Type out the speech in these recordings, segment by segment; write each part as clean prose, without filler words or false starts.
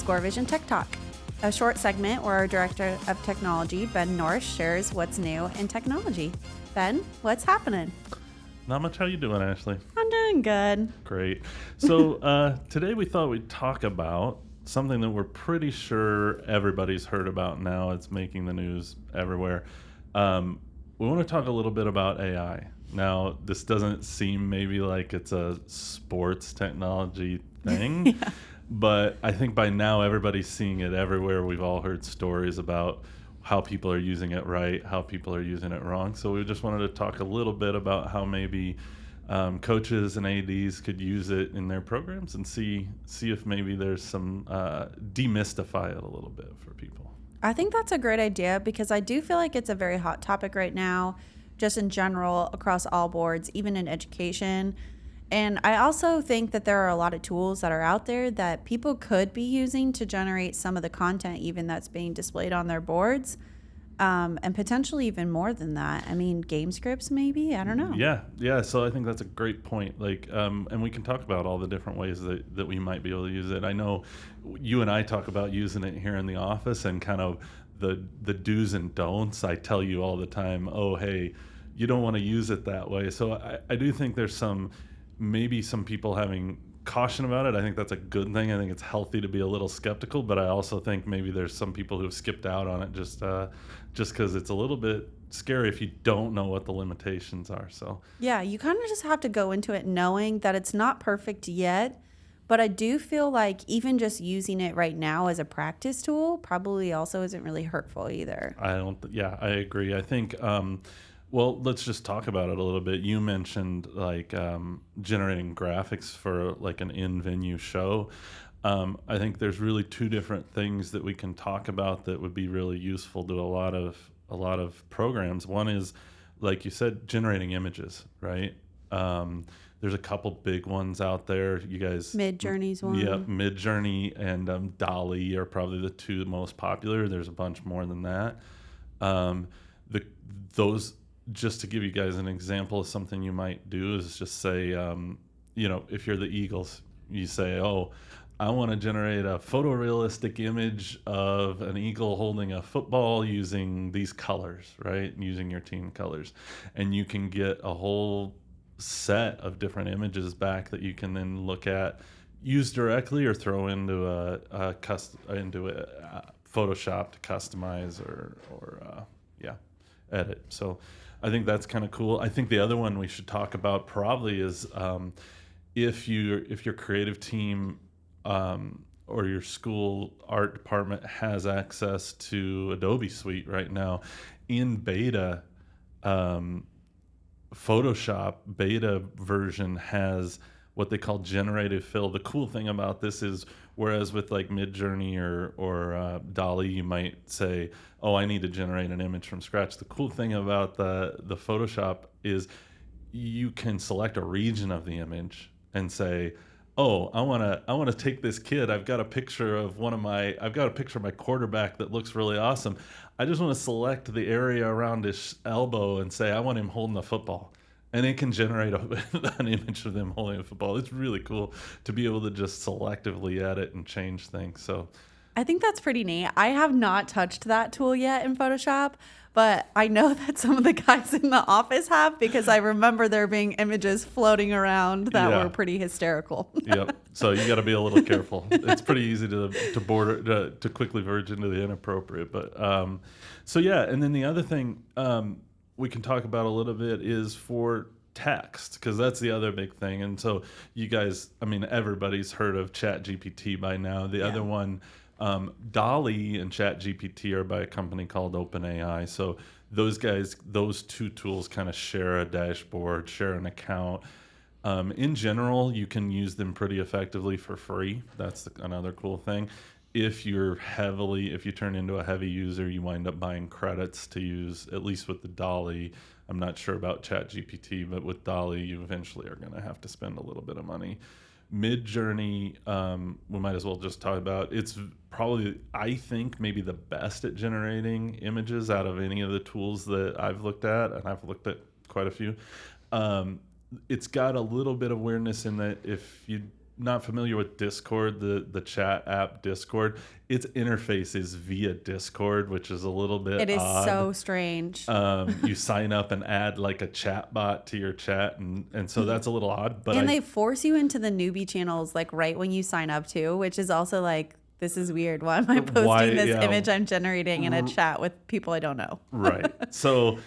ScoreVision Tech Talk, a short segment where our Director of Technology, Ben Nourse, shares what's new in technology. Ben, what's happening? Not much. How you doing, Ashley? I'm doing good. Great. So today we thought we'd talk about something that we're pretty sure everybody's heard about now. It's making the news everywhere. We want to talk a little bit about AI. Now, this doesn't seem maybe like it's a sports technology thing, Yeah. but I think by now everybody's seeing it everywhere. We've all heard stories about how people are using it right, how people are using it wrong. So we just wanted to talk a little bit about how maybe coaches and ADs could use it in their programs and see if maybe there's some demystify it a little bit for people. I think that's a great idea because I do feel like it's a very hot topic right now, just in general, across all boards, even in education. And I also think that there are a lot of tools that are out there that people could be using to generate some of the content even that's being displayed on their boards. And potentially even more than that. I mean, game scripts maybe? I don't know. Yeah. So I think that's a great point. And we can talk about all the different ways that we might be able to use it. I know you and I talk about using it here in the office and kind of the do's and don'ts. I tell you all the time, oh, hey, you don't want to use it that way. So I do think there's maybe some people having caution about it. I think that's a good thing. I think it's healthy to be a little skeptical, but I also think maybe there's some people who've skipped out on it just because it's a little bit scary if you don't know what the limitations are. So yeah, you kind of just have to go into it knowing that it's not perfect yet, but I do feel like even just using it right now as a practice tool probably also isn't really hurtful either. I agree. I think well, let's just talk about it a little bit. You mentioned generating graphics for like an in-venue show. I think there's really two different things that we can talk about that would be really useful to a lot of programs. One is, like you said, generating images, right? There's a couple big ones out there. You guys, Midjourney's one. Yeah, Midjourney and DALL-E are probably the two most popular. There's a bunch more than that. Those. Just to give you guys an example of something you might do is just say, if you're the Eagles, you say, oh, I want to generate a photorealistic image of an eagle holding a football using these colors, right? Using your team colors. And you can get a whole set of different images back that you can then look at, use directly or throw into a Photoshop to customize or edit. So I think that's kind of cool. I think the other one we should talk about probably is if your creative team or your school art department has access to Adobe Suite right now. In beta, Photoshop beta version has what they call generative fill. The cool thing about this is, whereas with like Midjourney or DALL-E, you might say, oh, I need to generate an image from scratch. The cool thing about the Photoshop is you can select a region of the image and say, oh, I want to take this kid. I've got a picture of my quarterback that looks really awesome. I just want to select the area around his elbow and say, I want him holding the football. And it can generate an image of them holding a football. It's really cool to be able to just selectively edit and change things. So I think that's pretty neat. I have not touched that tool yet in Photoshop, but I know that some of the guys in the office have because I remember there being images floating around that were pretty hysterical. Yep. So you got to be a little careful. It's pretty easy to quickly verge into the inappropriate. But and then the other thing we can talk about a little bit is for text, because that's the other big thing. And so you guys, everybody's heard of ChatGPT by now. The other one, DALL-E and ChatGPT are by a company called OpenAI. So those two tools kind of share a dashboard, share an account. In general, you can use them pretty effectively for free. That's another cool thing. If you turn into a heavy user, you wind up buying credits to use, at least with the DALL-E. I'm not sure about ChatGPT, but with DALL-E, you eventually are going to have to spend a little bit of money. Midjourney, we might as well just talk about. It's probably, I think, maybe the best at generating images out of any of the tools that I've looked at, and I've looked at quite a few. It's got a little bit of weirdness in that if you not familiar with Discord, the chat app Discord, its interface is via Discord, which is a little bit It is odd. so strange. You sign up and add like a chat bot to your chat, and so that's a little odd. But And they force you into the newbie channels like right when you sign up too, which is also like, this is weird. Why am I posting this image I'm generating in a chat with people I don't know? Right. So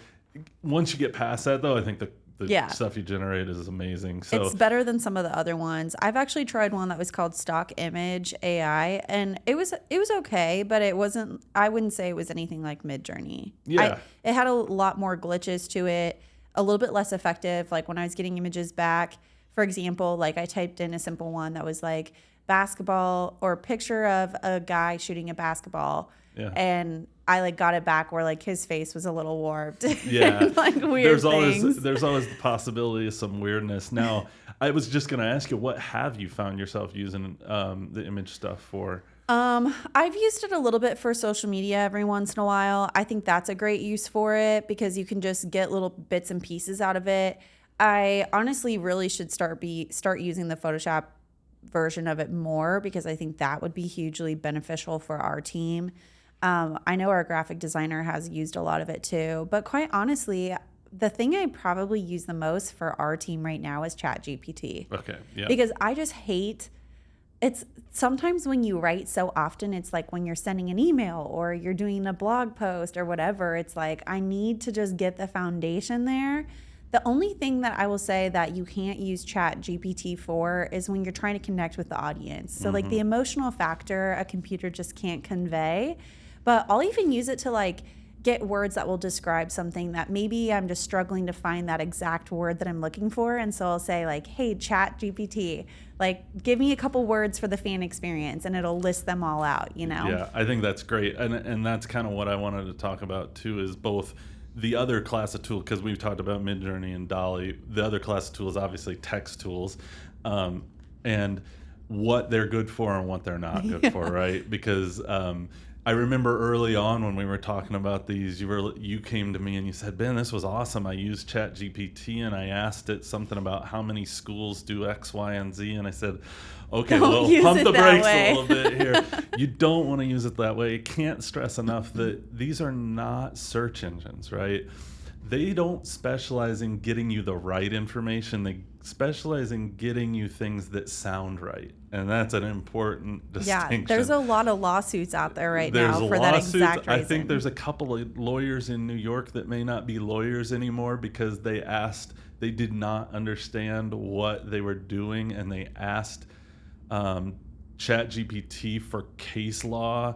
once you get past that, though, I think the Yeah. stuff you generate is amazing. So It's better than some of the other ones. I've actually tried one that was called Stock Image AI, and it was okay, but it wasn't. I wouldn't say it was anything like Midjourney. Yeah. It had a lot more glitches to it, a little bit less effective. Like when I was getting images back, for example, like I typed in a simple one that was like basketball or picture of a guy shooting a basketball. Yeah. And I like got it back where like his face was a little warped. Yeah. Like weird things. There's always the possibility of some weirdness. Now, I was just going to ask you, what have you found yourself using the image stuff for? I've used it a little bit for social media every once in a while. I think that's a great use for it because you can just get little bits and pieces out of it. I honestly really should start using the Photoshop version of it more because I think that would be hugely beneficial for our team. I know our graphic designer has used a lot of it too, but quite honestly, the thing I probably use the most for our team right now is ChatGPT. Okay. Yeah. Because I just hate it's sometimes when you write so often, it's like when you're sending an email or you're doing a blog post or whatever, it's like I need to just get the foundation there. The only thing that I will say that you can't use ChatGPT for is when you're trying to connect with the audience. So like the emotional factor a computer just can't convey. But I'll even use it to like get words that will describe something that maybe I'm just struggling to find that exact word that I'm looking for. And so I'll say like, hey, ChatGPT, like give me a couple words for the fan experience and it'll list them all out, you know? Yeah, I think that's great. And that's kind of what I wanted to talk about too, is both the other class of tool, because we've talked about Midjourney and Dolly. The other class of tools, obviously text tools, and what they're good for and what they're not good for, right? Because I remember early on when we were talking about these, you came to me and you said, Ben, this was awesome. I used ChatGPT and I asked it something about how many schools do X, Y, and Z. And I said, okay, Don't well, use pump it the that brakes way. a little bit here. You don't want to use it that way. You can't stress enough that these are not search engines, right? They don't specialize in getting you the right information. They specialize in getting you things that sound right. And that's an important distinction. Yeah, there's a lot of lawsuits out there right There's now for that lawsuits. exact reason. I think there's a couple of lawyers in New York that may not be lawyers anymore because they did not understand what they were doing, and they asked ChatGPT for case law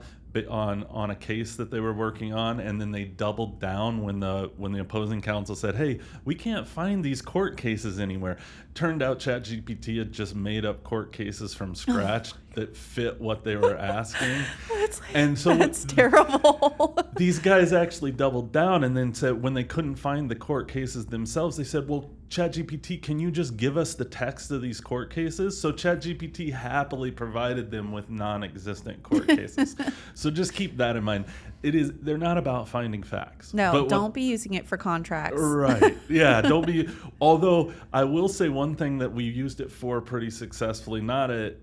on a case that they were working on, and then they doubled down when the opposing counsel said, hey, we can't find these court cases anywhere. Turned out ChatGPT had just made up court cases from scratch that fit what they were asking. That's terrible. These guys actually doubled down and then said, when they couldn't find the court cases themselves, they said, well, ChatGPT, can you just give us the text of these court cases? So ChatGPT happily provided them with non-existent court cases. So just keep that in mind. They're not about finding facts. No, don't be using it for contracts. Right. Yeah, don't be. Although I will say one thing that we used it for pretty successfully, not at,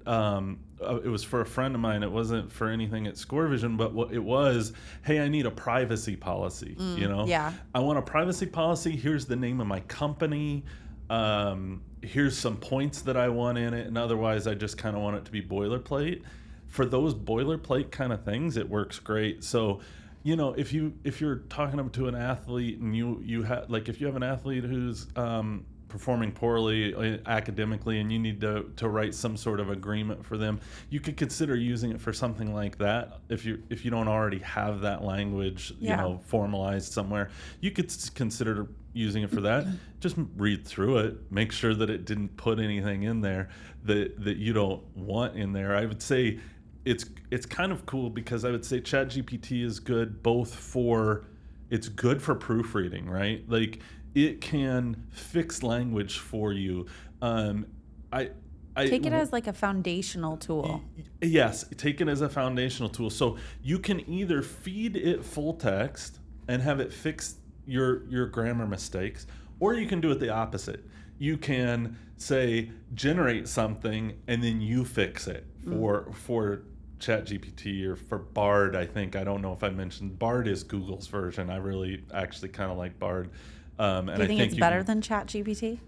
it was for a friend of mine. It wasn't for anything at ScoreVision, but what it was, hey, I need a privacy policy, Yeah. I want a privacy policy. Here's the name of my company. Here's some points that I want in it. And otherwise, I just kind of want it to be boilerplate. For those boilerplate kind of things, it works great. So, if you're talking to an athlete and you have, like, if you have an athlete who's performing poorly academically and you need to write some sort of agreement for them, you could consider using it for something like that. If you don't already have that language, formalized somewhere, you could consider using it for that. Just read through it, make sure that it didn't put anything in there that you don't want in there. I would say it's kind of cool because I would say ChatGPT is good it's good for proofreading, right? Like, it can fix language for you. I take it as like a foundational tool. Yes, take it as a foundational tool. So you can either feed it full text and have it fix your grammar mistakes, or you can do it the opposite. you can say generate something and then you fix it for ChatGPT or for Bard. I don't know if I mentioned Bard is Google's version. I really actually kind of like Bard. And Do you think it's better than ChatGPT?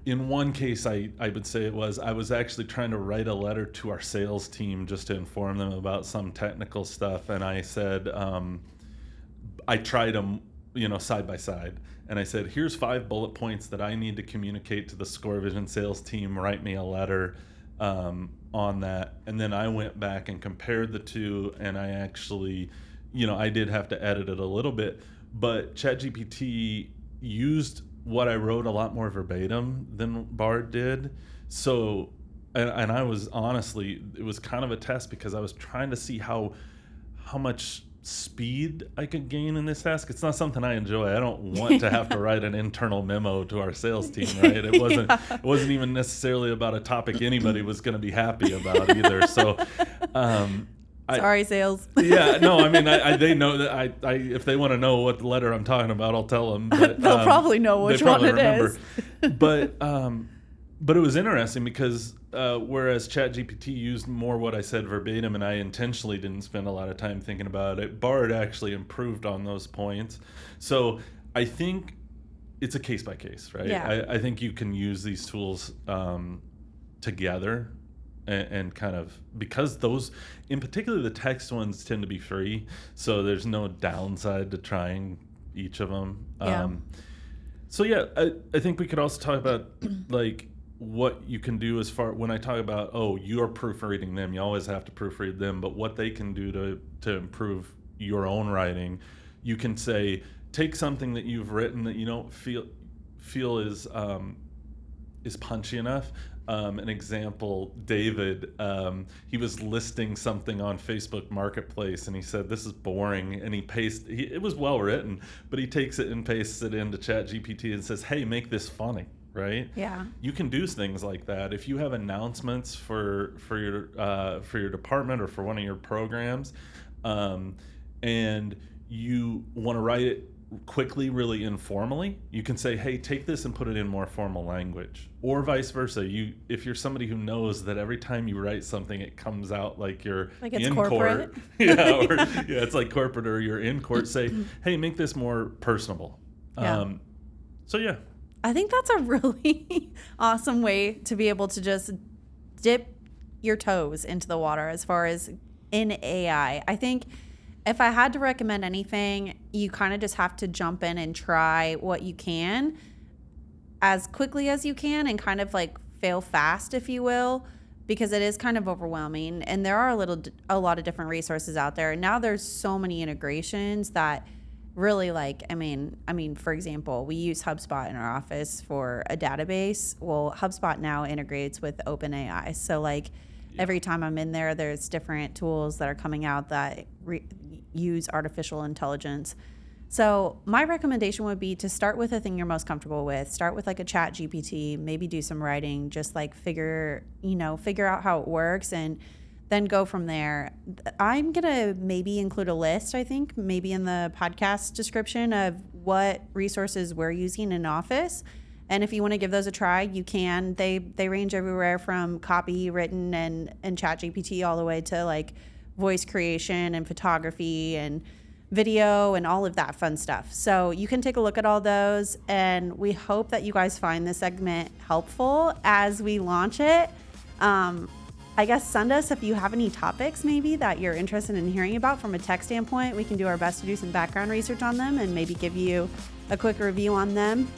In one case, I would say I was actually trying to write a letter to our sales team just to inform them about some technical stuff. And I said, I tried them, side by side. And I said, here's 5 bullet points that I need to communicate to the ScoreVision sales team. Write me a letter on that. And then I went back and compared the two. And I actually, I did have to edit it a little bit. But ChatGPT used what I wrote a lot more verbatim than Bard did. So, and I was honestly, it was kind of a test because I was trying to see how much speed I could gain in this task. It's not something I enjoy. I don't want to have to write an internal memo to our sales team, right? It wasn't even necessarily about a topic anybody was going to be happy about either. So, sorry, sales. Yeah, no, I mean, they know that I if they want to know what letter I'm talking about, I'll tell them. But, they'll probably know which one it is. But it was interesting because whereas ChatGPT used more what I said verbatim, and I intentionally didn't spend a lot of time thinking about it, Bard actually improved on those points. So I think it's a case by case, right? Yeah. I think you can use these tools together. And kind of, because those, in particular, the text ones tend to be free, so there's no downside to trying each of them. Yeah. So yeah, I think we could also talk about like what you can do as far, when I talk about, you're proofreading them, you always have to proofread them, but what they can do to improve your own writing. You can say, take something that you've written that you don't feel is punchy enough. An example, David, he was listing something on Facebook Marketplace and he said, this is boring. And it was well written, but he takes it and pastes it into ChatGPT and says, hey, make this funny, right? Yeah. You can do things like that. If you have announcements for your department or for one of your programs, and you want to write it quickly, really informally, you can say, hey, take this and put it in more formal language, or vice versa. If you're somebody who knows that every time you write something it comes out like you're it's in corporate. court, it's like corporate, or you're in court, say, hey, make this more personable. So yeah, I think that's a really awesome way to be able to just dip your toes into the water as far as in AI. I think if I had to recommend anything, you kind of just have to jump in and try what you can as quickly as you can and kind of like fail fast, if you will, because it is kind of overwhelming. And there are a lot of different resources out there. And now there's so many integrations that really I mean, for example, we use HubSpot in our office for a database. Well, HubSpot now integrates with OpenAI. So every time I'm in there, there's different tools that are coming out that use artificial intelligence. So my recommendation would be to start with a thing you're most comfortable with. Start with like a ChatGPT, maybe do some writing, just figure out how it works and then go from there. I'm going to maybe include a list, I think, maybe in the podcast description of what resources we're using in office. And if you want to give those a try, you can. They range everywhere from copy written and ChatGPT all the way to voice creation and photography and video and all of that fun stuff. So you can take a look at all those, and we hope that you guys find this segment helpful as we launch it. I guess send us if you have any topics maybe that you're interested in hearing about from a tech standpoint. We can do our best to do some background research on them and maybe give you a quick review on them.